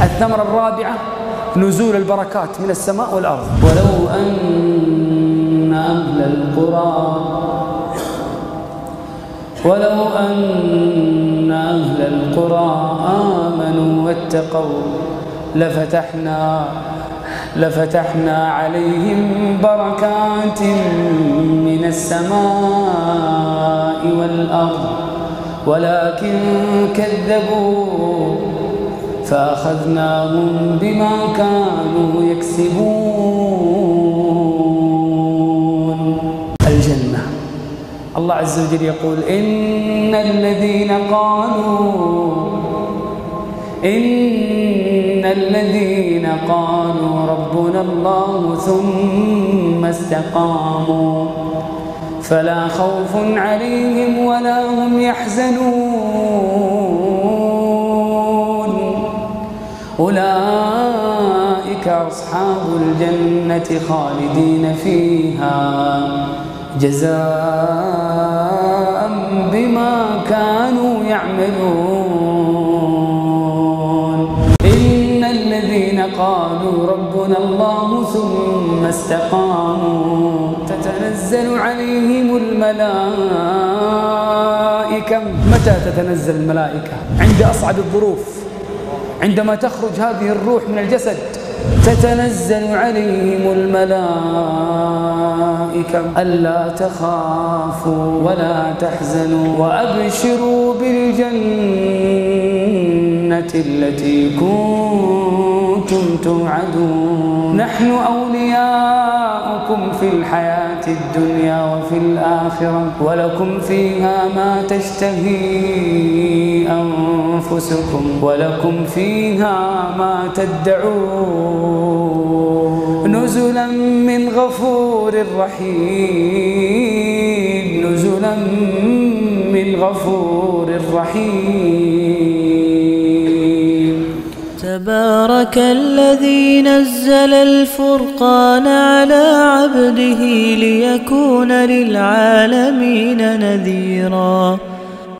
الثمرة الرابعة نزول البركات من السماء والأرض. ولو أن أهل القرى آمنوا واتقوا لفتحنا عليهم بركات من السماء والأرض ولكن كذبوا فأخذناهم بما كانوا يكسبون. الجنة، الله عز وجل يقول إن الذين قالوا ربنا الله ثم استقاموا فلا خوف عليهم ولا هم يحزنون أولئك أصحاب الجنة خالدين فيها جزاء بما كانوا يعملون. إن الذين قالوا ربنا الله ثم استقاموا تتنزل عليهم الملائكة. متى تتنزل الملائكة؟ عند أصعب الظروف، عندما تخرج هذه الروح من الجسد تتنزل عليهم الملائكة ألا تخافوا ولا تحزنوا وأبشروا بالجنة التي كنتم توعدون نحن أولياؤكم في الحياة الدنيا وفي الآخرة ولكم فيها ما تشتهي أنفسكم ولكم فيها ما تدعون نزلا من غفور رحيم. نزلا من غفور رحيم. تبارك الذي نزل الفرقان على عبده ليكون للعالمين نذيرا.